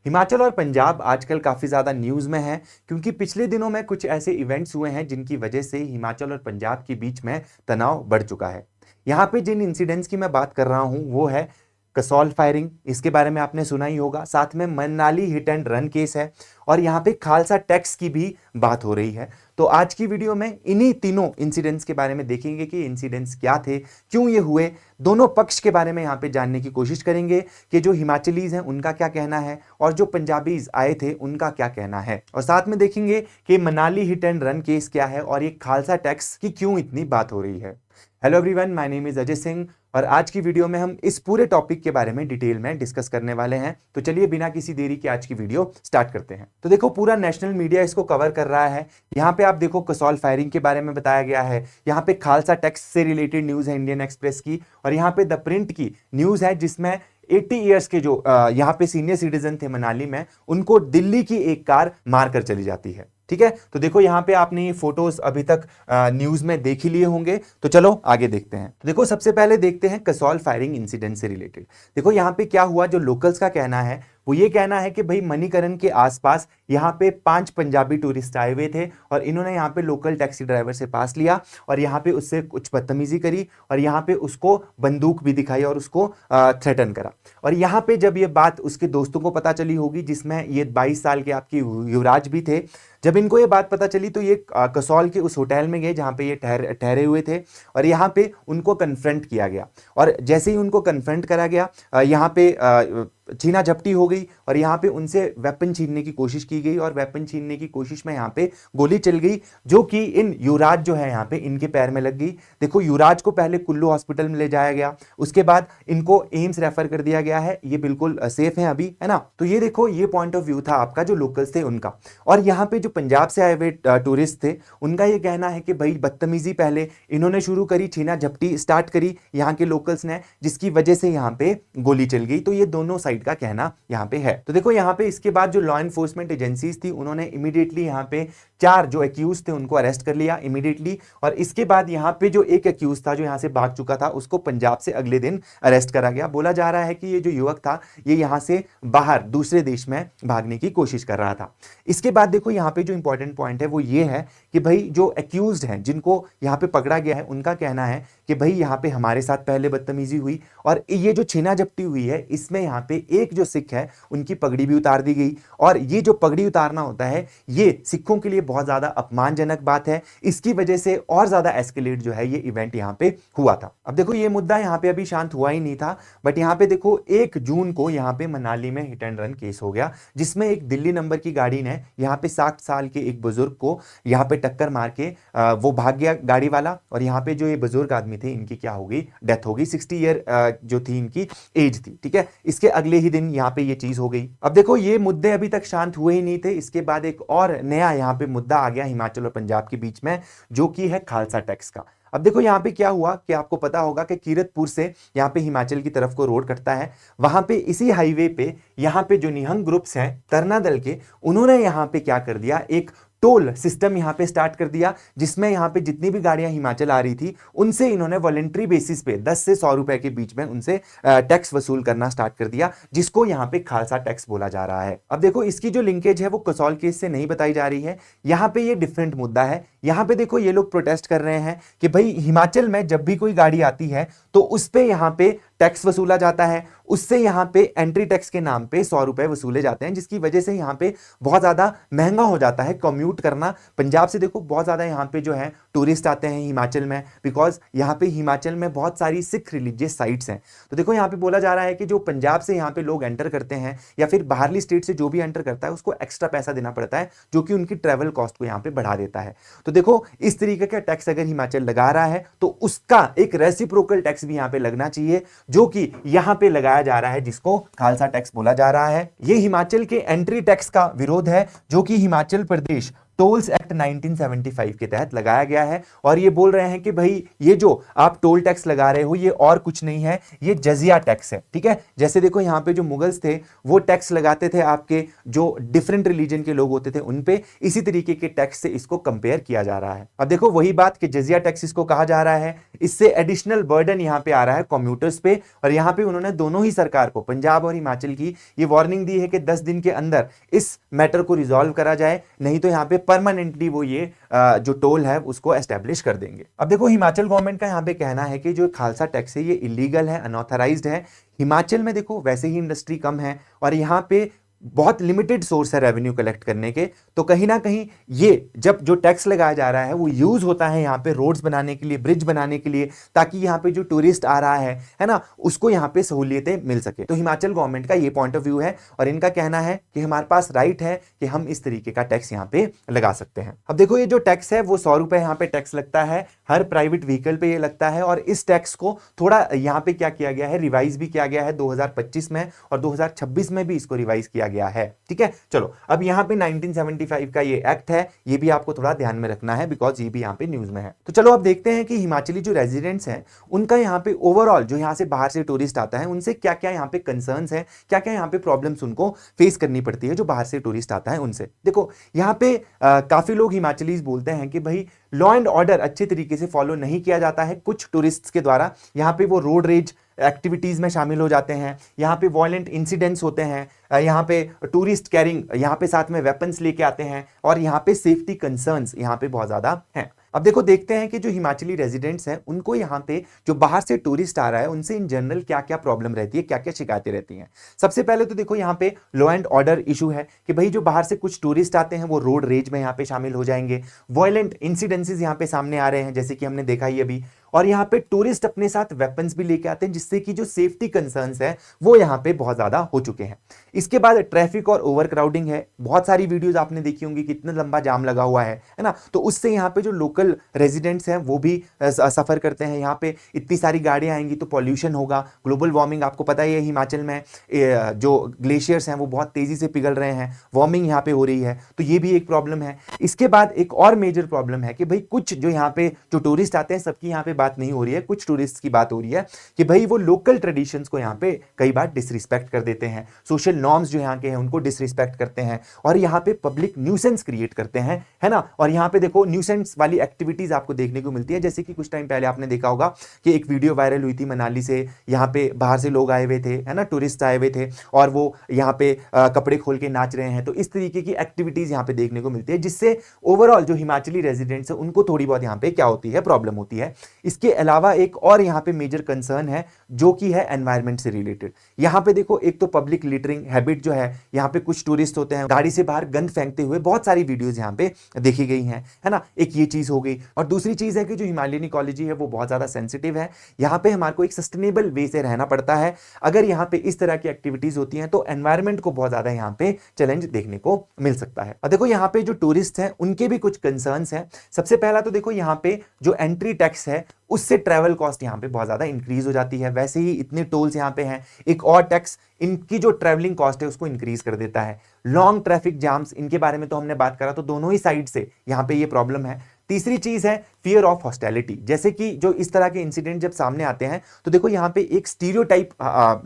हिमाचल और पंजाब आजकल काफ़ी ज़्यादा न्यूज़ में है क्योंकि पिछले दिनों में कुछ ऐसे इवेंट्स हुए हैं जिनकी वजह से हिमाचल और पंजाब के बीच में तनाव बढ़ चुका है। यहाँ पे जिन इंसिडेंट्स की मैं बात कर रहा हूँ वो है कसौल फायरिंग, इसके बारे में आपने सुना ही होगा। साथ में Manali hit and run case है और यहाँ पे खालसा टैक्स की भी बात हो रही है। तो आज की वीडियो में इन्हीं तीनों इंसिडेंट्स के बारे में देखेंगे कि इंसिडेंट्स क्या थे, क्यों ये हुए, दोनों पक्ष के बारे में यहाँ पे जानने की कोशिश करेंगे कि जो हिमाचलीज हैं उनका क्या कहना है और जो पंजाबीज आए थे उनका क्या कहना है। और साथ में देखेंगे कि Manali hit and run case क्या है और ये खालसा टैक्स की क्यों इतनी बात हो रही है। Hello everyone, my name is Ajay Singh और आज की वीडियो में हम इस पूरे टॉपिक के बारे में डिटेल में डिस्कस करने वाले हैं। तो चलिए बिना किसी देरी के आज की वीडियो स्टार्ट करते हैं। तो देखो, पूरा नेशनल मीडिया इसको कवर कर रहा है। यहाँ पे आप देखो कसौल फायरिंग के बारे में बताया गया है, यहाँ पे खालसा टैक्स से रिलेटेड न्यूज है इंडियन एक्सप्रेस की, और यहाँ पे द प्रिंट की न्यूज है जिसमें 80 ईयर्स के जो यहाँ पे सीनियर सिटीजन थे मनाली में, उनको दिल्ली की एक कार मारकर चली जाती है। ठीक है, तो देखो यहाँ पे आपने ये फोटोज अभी तक न्यूज में देख ही लिए होंगे। तो चलो आगे देखते हैं। तो देखो, सबसे पहले देखते हैं कसौल फायरिंग इंसिडेंट से रिलेटेड। देखो यहाँ पे क्या हुआ, जो लोकल्स का कहना है वो ये कहना है कि भाई मणिकरण के आसपास यहाँ पे 5 पंजाबी टूरिस्ट आए हुए थे और इन्होंने यहाँ पे लोकल टैक्सी ड्राइवर से पास लिया और यहाँ पे उससे कुछ बदतमीजी करी और यहाँ पे उसको बंदूक भी दिखाई और उसको थ्रेटन करा। और यहाँ पे जब ये बात उसके दोस्तों को पता चली होगी, जिसमें ये 22 साल के आपकी युवराज भी थे, जब इनको ये बात पता चली तो ये कसौल के उस होटल में गए जहाँ पे ये ठहरे हुए थे और यहाँ पे उनको कन्फ्रंट किया गया। और जैसे ही उनको कन्फ्रंट करा गया, यहाँ पे छीना झपटी हो गई और यहाँ पे उनसे वेपन छीनने की कोशिश की गई और वेपन छीनने की कोशिश में यहाँ पे गोली चल गई, जो कि इन युवराज जो है यहाँ पे इनके पैर में लग गई। देखो, युवराज को पहले कुल्लू हॉस्पिटल में ले जाया गया, उसके बाद इनको एम्स रेफर कर दिया गया है, ये बिल्कुल सेफ है अभी, है ना। तो ये देखो, ये पॉइंट ऑफ व्यू था आपका जो लोकल्स थे उनका। और यहाँ पे जो पंजाब से आए हुए टूरिस्ट थे उनका ये कहना है कि भाई बदतमीजी पहले इन्होंने शुरू करी, छीना झपटी स्टार्ट करी यहाँ के लोकल्स ने, जिसकी वजह से यहाँ पे गोली चल गई। तो ये दोनों साइड का कहना यहाँ पे है। तो देखो, यहाँ पे इसके बाद जो लॉ एनफोर्समेंट एजेंसीज थी उन्होंने इमीडिएटली यहाँ पे 4 जो एक्यूज थे उनको अरेस्ट कर लिया इमीडिएटली। और इसके बाद यहाँ पे जो एक एक्यूज था जो यहाँ से भाग चुका था उसको पंजाब से अगले दिन अरेस्ट करा गया। बोला जा रहा है कि ये जो युवक था ये यहाँ से बाहर दूसरे देश में भागने की कोशिश कर रहा था। इसके बाद देखो, यहाँ पे जो इंपॉर्टेंट पॉइंट है वो ये है कि भाई जो एक्यूज्ड हैं जिनको यहाँ पे पकड़ा गया है उनका कहना है कि भाई यहाँ पे हमारे साथ पहले बदतमीजी हुई और ये जो छीना झपटी हुई है इसमें यहाँ पे एक जो सिख है उनकी पगड़ी भी उतार दी गई। और ये जो पगड़ी उतारना होता है ये सिखों के लिए बहुत ज्यादा अपमानजनक बात है। इसकी वजह से और ज्यादा एस्केलेट जो है ये इवेंट यहाँ पे हुआ था। अब देखो, ये मुद्दा यहाँ पे अभी शांत हुआ ही नहीं था, बट यहाँ पे देखो 1 जून को यहाँ पे मनाली में हिट एंड रन केस हो गया, जिसमें एक दिल्ली नंबर की गाड़ी ने यहाँ पे 60 साल के एक बुजुर्ग को यहाँ पे टक्कर मार के वो भाग गया गाड़ी वाला। और यहाँ पे जो ये बुजुर्ग आदमी थे इनकी क्या हो गई, डेथ हो गई। 60 ईयर जो थी इनकी एज थी। ठीक है, इसके अगले ही दिन यहाँ पे ये चीज हो गई। अब देखो, ये मुद्दे अभी तक शांत हुए ही नहीं थे। इसके बाद एक और नया यहाँ पे मुद्दा आ गया हिमाचल और पंजाब के बीच में, जो कि है खालसा टैक्स का। अब देखो, यहाँ पे क्या हुआ कि आपको पता होगा कि कीरतपुर से यहाँ पे हिमाचल की तरफ को रोड कटता है। वहां पे इसी हाईवे पे यहाँ पे जो निहंग ग्रुप्स हैं तरना दल के, उन्होंने यहाँ पे क्या कर दिया, एक टोल सिस्टम यहाँ पे स्टार्ट कर दिया, जिसमें यहाँ पे जितनी भी गाड़ियां हिमाचल आ रही थी उनसे इन्होंने वॉलेंट्री बेसिस पे 10 से 100 रुपए के बीच में उनसे टैक्स वसूल करना स्टार्ट कर दिया, जिसको यहाँ पे खालसा टैक्स बोला जा रहा है। अब देखो, इसकी जो लिंकेज है वो कसौल केस से नहीं बताई जा रही है, यहाँ पे ये डिफरेंट मुद्दा है। यहाँ पे देखो, ये लोग प्रोटेस्ट कर रहे हैं कि भाई हिमाचल में जब भी कोई गाड़ी आती है तो उस पे यहाँ पे टैक्स वसूला जाता है, उससे यहाँ पे एंट्री टैक्स के नाम पे 100 रुपए वसूले जाते हैं, जिसकी वजह से यहाँ पे बहुत ज्यादा महंगा हो जाता है कम्यूट करना। पंजाब से देखो बहुत ज्यादा यहाँ पे जो है टूरिस्ट आते हैं हिमाचल में, बिकॉज यहाँ पे हिमाचल में बहुत सारी सिख रिलीजियस साइट्स हैं। तो देखो, यहाँ पे बोला जा रहा है कि जो पंजाब से यहाँ पे लोग एंटर करते हैं या फिर बाहरली स्टेट से जो भी एंटर करता है उसको एक्स्ट्रा पैसा देना पड़ता है, जो कि उनकी ट्रेवल कॉस्ट को यहाँ पे बढ़ा देता है। तो देखो, इस तरीके का टैक्स अगर हिमाचल लगा रहा है तो उसका एक रेसिप्रोकल टैक्स भी यहाँ पे लगना चाहिए, जो कि यहां पे लगाया जा रहा है, जिसको खालसा टैक्स बोला जा रहा है। ये हिमाचल के एंट्री टैक्स का विरोध है, जो कि Himachal Pradesh tolls act act 1975 के तहत लगाया गया है और ये बोल रहे हैं कि भाई ये जो आप टोल टैक्स लगा रहे हो ये और कुछ नहीं है, ये जजिया टैक्स है। ठीक है, जैसे देखो यहाँ पे जो मुगल्स थे वो टैक्स लगाते थे आपके जो डिफरेंट रिलीजन के लोग होते थे उन पे, इसी तरीके के टैक्स से इसको कंपेयर किया जा रहा है। अब देखो वही बात कि जजिया टैक्स इसको कहा जा रहा है, इससे एडिशनल बर्डन यहाँ पे आ रहा है कम्यूटर्स पे। और यहाँ पे उन्होंने दोनों ही सरकार को, पंजाब और हिमाचल की, ये वार्निंग दी है कि 10 दिन के अंदर इस मैटर को रिजॉल्व करा जाए, नहीं तो यहाँ पे परमानेंटली वो ये जो टोल है उसको एस्टेब्लिश कर देंगे। अब देखो हिमाचल गवर्नमेंट का यहाँ पे कहना है कि जो खालसा टैक्स है ये इलीगल है, अनऑथराइज्ड है। हिमाचल में देखो वैसे ही इंडस्ट्री कम है और यहाँ पे बहुत लिमिटेड सोर्स है रेवेन्यू कलेक्ट करने के, तो कहीं ना कहीं ये जब जो टैक्स लगाया जा रहा है वो यूज होता है यहाँ पे रोड्स बनाने के लिए, ब्रिज बनाने के लिए, ताकि यहाँ पे जो टूरिस्ट आ रहा है ना, उसको यहाँ पे सहूलियतें मिल सके। तो हिमाचल गवर्नमेंट का ये पॉइंट ऑफ व्यू है और इनका कहना है कि हमारे पास राइट है कि हम इस तरीके का टैक्स यहाँ पे लगा सकते हैं। अब देखो ये जो टैक्स है वो 100 रुपए यहाँ पे टैक्स लगता है, हर प्राइवेट व्हीकल पे ये लगता है। और इस टैक्स को थोड़ा यहाँ पे क्या किया गया है, रिवाइज भी किया गया है 2025 में, और 2026 में भी इसको रिवाइज किया गया है। ठीक है, चलो अब यहाँ पे 1975 का ये एक्ट है, ये भी आपको थोड़ा ध्यान में रखना है बिकॉज ये भी यहाँ पे न्यूज में है। तो चलो अब देखते हैं कि हिमाचली जो रेजिडेंट्स हैं उनका यहाँ पे ओवरऑल जो यहाँ से बाहर से टूरिस्ट आता है उनसे क्या क्या यहाँ पे कंसर्न्स हैं, क्या क्या यहाँ पे प्रॉब्लम्स उनको फेस करनी पड़ती है जो बाहर से टूरिस्ट आता है उनसे। देखो यहाँ पे काफी लोग हिमाचलीज बोलते हैं कि भाई लॉ एंड ऑर्डर अच्छे तरीके से फॉलो नहीं किया जाता है कुछ टूरिस्ट्स के द्वारा। यहाँ पे वो रोड रेज एक्टिविटीज में शामिल हो जाते हैं, यहाँ पे वॉयलेंट इंसिडेंट्स होते हैं, यहाँ पे टूरिस्ट कैरिंग, यहाँ पे साथ में वेपन्स लेके आते हैं, और यहाँ पे सेफ्टी कंसर्न्स यहाँ पे बहुत ज्यादा हैं। अब देखो देखते हैं कि जो हिमाचली रेजिडेंट्स हैं उनको यहाँ पे जो बाहर से टूरिस्ट आ रहा है उनसे इन जनरल क्या क्या प्रॉब्लम रहती है, क्या क्या शिकायतें रहती हैं। सबसे पहले तो देखो यहाँ पे लॉ एंड ऑर्डर इशू है कि भाई जो बाहर से कुछ टूरिस्ट आते हैं वो रोड रेज में यहाँ पे शामिल हो जाएंगे, वॉयलेंट इंसिडेंसेस यहाँ पे सामने आ रहे हैं जैसे कि हमने देखा ही अभी, और यहाँ पे टूरिस्ट अपने साथ वेपन्स भी लेके आते हैं जिससे कि जो सेफ्टी कंसर्न्स है वो यहाँ पे बहुत ज्यादा हो चुके हैं। इसके बाद ट्रैफिक और ओवर क्राउडिंग है, बहुत सारी वीडियोस आपने देखी होंगी कितना लंबा जाम लगा हुआ है ना, तो उससे यहाँ पे जो लोकल रेजिडेंट्स हैं वो भी सफर करते हैं। यहाँ पे इतनी सारी गाड़ियां आएंगी तो पॉल्यूशन होगा, ग्लोबल वार्मिंग आपको पता ही है, हिमाचल में जो ग्लेशियर्स हैं वो बहुत तेजी से पिघल रहे हैं, वार्मिंग यहाँ पे हो रही है, तो ये भी एक प्रॉब्लम है। इसके बाद एक और मेजर प्रॉब्लम है कि भाई कुछ जो यहाँ पे जो टूरिस्ट आते हैं सबकी यहाँ पे बात नहीं हो रही है, कुछ टूरिस्ट की बात हो रही है कि भाई वो लोकल ट्रेडिशंस को यहाँ पे कई बार डिसरिस्पेक्ट कर देते हैं, सोशल नॉर्म्स जो यहाँ के हैं उनको डिसरिस्पेक्ट करते हैं और यहाँ पे पब्लिक न्यूसेंस क्रिएट करते हैं, है ना। और यहाँ पे देखो न्यूसेंस वाली एक्टिविटीज आपको देखने को मिलती है, जैसे कि कुछ टाइम पहले आपने देखा होगा कि एक वीडियो वायरल हुई थी मनाली से, यहाँ पे बाहर से लोग आए हुए थे, है ना, टूरिस्ट आए हुए थे और वो यहाँ पे कपड़े खोल के नाच रहे हैं। तो इस तरीके की एक्टिविटीज यहाँ पे देखने को मिलती है जिससे ओवरऑल जो हिमाचली रेजिडेंट्स है उनको थोड़ी बहुत यहाँ पे क्या होती है, प्रॉब्लम होती है। इसके अलावा एक और यहाँ पे मेजर कंसर्न है जो कि है एनवायरनमेंट से रिलेटेड। यहाँ पे देखो एक तो पब्लिक लिटरिंग हैबिट जो है, यहाँ पे कुछ टूरिस्ट होते हैं गाड़ी से बाहर गंद फेंकते हुए, बहुत सारी वीडियोस यहाँ पे देखी गई हैं, है ना, एक ये चीज हो गई। और दूसरी चीज है कि जो हिमालयन इकोलॉजी है वो बहुत ज्यादा सेंसिटिव है, यहाँ पे हमारे को एक सस्टेनेबल वे से रहना पड़ता है। अगर यहाँ पे इस तरह की एक्टिविटीज होती हैं तो एनवायरनमेंट को बहुत ज्यादा यहाँ पे चैलेंज देखने को मिल सकता है। और देखो यहाँ पे जो टूरिस्ट हैं उनके भी कुछ कंसर्न्स हैं। सबसे पहला तो देखो यहाँ पे जो एंट्री टैक्स है उससे ट्रैवल कॉस्ट यहाँ पे बहुत ज्यादा इंक्रीज हो जाती है, वैसे ही इतने टोल्स यहाँ पे हैं, एक और टैक्स इनकी जो ट्रैवलिंग कॉस्ट है उसको इंक्रीज कर देता है। लॉन्ग ट्रैफिक जाम्स, इनके बारे में तो हमने बात करा, तो दोनों ही साइड से यहाँ पे ये प्रॉब्लम है। तीसरी चीज है फियर ऑफ हॉस्टिलिटी, जैसे कि जो इस तरह के इंसिडेंट जब सामने आते हैं तो देखो यहाँ पे एक स्टीरियोटाइप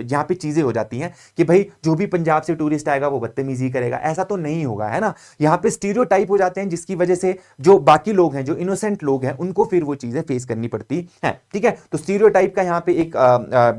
यहाँ पे चीजें हो जाती हैं कि भाई जो भी पंजाब से टूरिस्ट आएगा वो बदतमीजी करेगा, ऐसा तो नहीं होगा, है ना। यहाँ पे स्टीरियोटाइप हो जाते हैं जिसकी वजह से जो बाकी लोग हैं, जो इनोसेंट लोग हैं, उनको फिर वो चीजें फेस करनी पड़ती है। ठीक है, तो स्टीरियोटाइप का यहाँ पे एक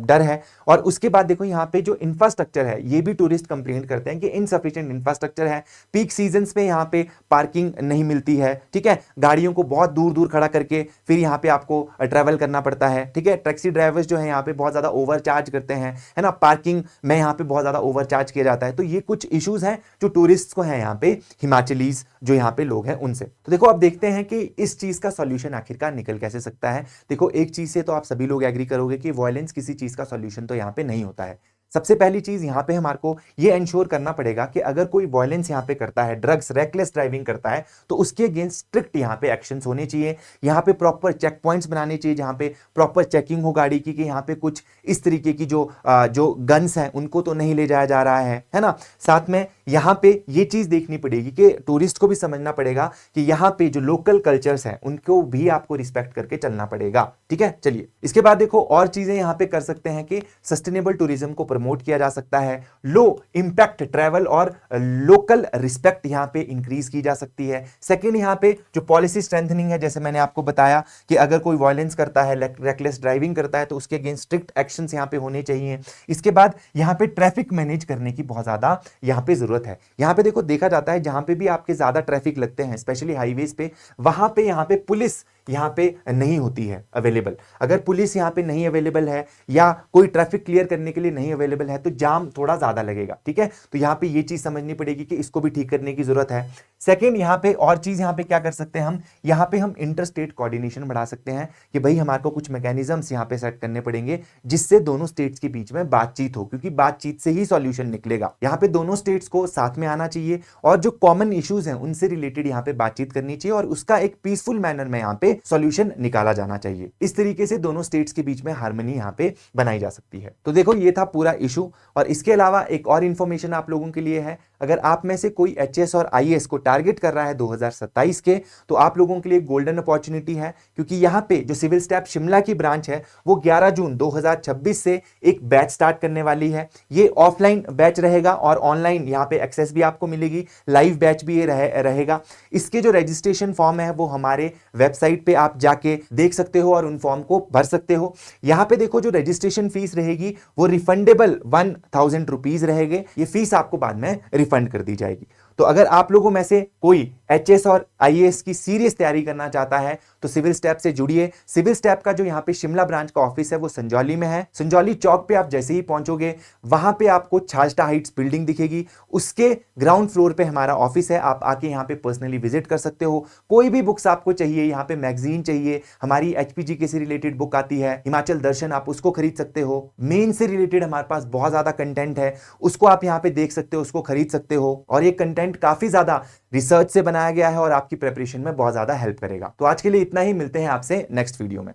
डर है। और उसके बाद देखो यहाँ पे जो इंफ्रास्ट्रक्चर है, ये भी टूरिस्ट कंप्लेंट करते हैं कि इनसफिशिएंट इंफ्रास्ट्रक्चर है, पीक सीजन्स में यहाँ पे पार्किंग नहीं मिलती है, ठीक है, गाड़ियों को बहुत दूर दूर खड़ा करके फिर यहाँ पे आपको ट्रैवल करना पड़ता है। ठीक है, टैक्सी ड्राइवर्स जो है यहाँ पे बहुत ज्यादा ओवर चार्ज करते हैं, है ना, पार्किंग में यहाँ पे बहुत ज्यादा ओवर चार्ज किया जाता है। तो ये कुछ इश्यूज हैं जो टूरिस्ट को है यहाँ पे, हिमाचलीज जो यहाँ पे लोग हैं उनसे। तो देखो अब देखते हैं कि इस चीज का सॉल्यूशन आखिरकार निकल कैसे सकता है। देखो एक चीज से तो आप सभी लोग एग्री करोगे कि वायलेंस किसी चीज का सॉल्यूशन तो यहाँ पे नहीं होता है। सबसे पहली चीज यहाँ पे हमारे को ये इंश्योर करना पड़ेगा कि अगर कोई वायलेंस यहाँ पे करता है, ड्रग्स रेकलेस ड्राइविंग करता है, तो उसके अगेंस्ट स्ट्रिक्ट यहाँ पे एक्शंस होने चाहिए। यहाँ पे प्रॉपर चेक पॉइंट्स बनाने चाहिए जहाँ पे प्रॉपर चेकिंग हो गाड़ी की कि यहाँ पे कुछ इस तरीके की जो गन्स हैं उनको तो नहीं ले जाया जा रहा है ना। साथ में यहाँ पे ये चीज देखनी पड़ेगी कि टूरिस्ट को भी समझना पड़ेगा कि यहाँ पे जो लोकल कल्चर्स हैं उनको भी आपको रिस्पेक्ट करके चलना पड़ेगा। ठीक है, चलिए इसके बाद देखो और चीजें यहाँ पे कर सकते हैं कि सस्टेनेबल टूरिज्म को प्रमोट किया जा सकता है, लो इंपैक्ट ट्रैवल और लोकल रिस्पेक्ट यहाँ पे इंक्रीज की जा सकती है। सेकेंड, यहाँ पे जो पॉलिसी स्ट्रेंथनिंग है, जैसे मैंने आपको बताया कि अगर कोई वायलेंस करता है, रेकलेस ड्राइविंग करता है, तो उसके अगेंस्ट स्ट्रिक्ट एक्शंस यहाँ पे होने चाहिए। इसके बाद यहाँ पे ट्रैफिक मैनेज करने की बहुत ज्यादा यहाँ पे जरूरत है। यहाँ पे देखो देखा जाता है जहां पे भी आपके ज्यादा ट्रैफिक लगते हैं, स्पेशली हाईवेज पे, वहां पे यहाँ पे पुलिस यहाँ पे नहीं होती है अवेलेबल। अगर पुलिस यहाँ पे नहीं अवेलेबल है या कोई ट्रैफिक क्लियर करने के लिए नहीं अवेलेबल है तो जाम थोड़ा ज्यादा लगेगा। ठीक है, तो यहाँ पे ये चीज समझनी पड़ेगी कि इसको भी ठीक करने की जरूरत है। सेकेंड, यहाँ पे और चीज यहाँ पे क्या कर सकते हैं हम, यहाँ पे हम इंटर स्टेट कोऑर्डिनेशन बढ़ा सकते हैं कि भाई हमारे को कुछ मैकेनिज्म्स यहाँ पे सेट करने पड़ेंगे जिससे दोनों स्टेट्स के बीच में बातचीत हो, क्योंकि बातचीत से ही सॉल्यूशन निकलेगा। यहाँ पे दोनों स्टेट्स को साथ में आना चाहिए और जो कॉमन इश्यूज हैं उनसे रिलेटेड यहाँ पे बातचीत करनी चाहिए और उसका एक पीसफुल मैनर में यहाँ पे सॉल्यूशन निकाला जाना चाहिए। इस तरीके से दोनों स्टेट्स के बीच में हार्मनी यहाँ पे बनाई जा सकती है। तो देखो ये था पूरा इशू। और इसके अलावा एक और इंफॉर्मेशन आप लोगों के लिए है, अगर आप में से कोई एचएस और आईएएस को टारगेट कर रहा है 2027 के, तो आप लोगों के लिए गोल्डन अपॉर्चुनिटी है, क्योंकि यहाँ पे जो सिविल स्टैफ शिमला की ब्रांच है वो 11 जून 2026 से एक बैच स्टार्ट करने वाली है। ये ऑफलाइन बैच रहेगा और ऑनलाइन यहाँ पे एक्सेस भी आपको मिलेगी, लाइव बैच भी ये रहेगा। इसके जो रजिस्ट्रेशन फॉर्म है वो हमारे वेबसाइट पे आप जाके देख सकते हो और उन फॉर्म को भर सकते हो। यहाँ पे देखो जो रजिस्ट्रेशन फीस रहेगी वो रिफंडेबल 1000 रुपीज रहेंगे। ये फीस आपको बाद में रिफंड कर दी जाएगी। तो अगर आप लोगों में से कोई एचएस और आईएएस की सीरियस तैयारी करना चाहता है तो सिविल स्टैप से जुड़िए। सिविल स्टैप का जो यहाँ पे शिमला ब्रांच का ऑफिस है वो संजौली में है। संजौली चौक पे आप जैसे ही पहुंचोगे वहां पे आपको छाजटा हाइट्स बिल्डिंग दिखेगी, उसके ग्राउंड फ्लोर पे हमारा ऑफिस है। आप आके यहाँ पे पर्सनली विजिट कर सकते हो। कोई भी बुक्स आपको चाहिए, यहाँ पे मैगजीन चाहिए, हमारी एचपीजीके से रिलेटेड बुक आती है हिमाचल दर्शन, आप उसको खरीद सकते हो। मेन से रिलेटेड हमारे पास बहुत ज्यादा कंटेंट है, उसको आप यहाँ पे देख सकते हो, उसको खरीद सकते हो। और ये कंटेंट काफी ज्यादा रिसर्च से बनाया गया है और आपकी प्रिपरेशन में बहुत ज्यादा हेल्प करेगा। तो आज के लिए इतना ही, मिलते हैं आपसे नेक्स्ट वीडियो में।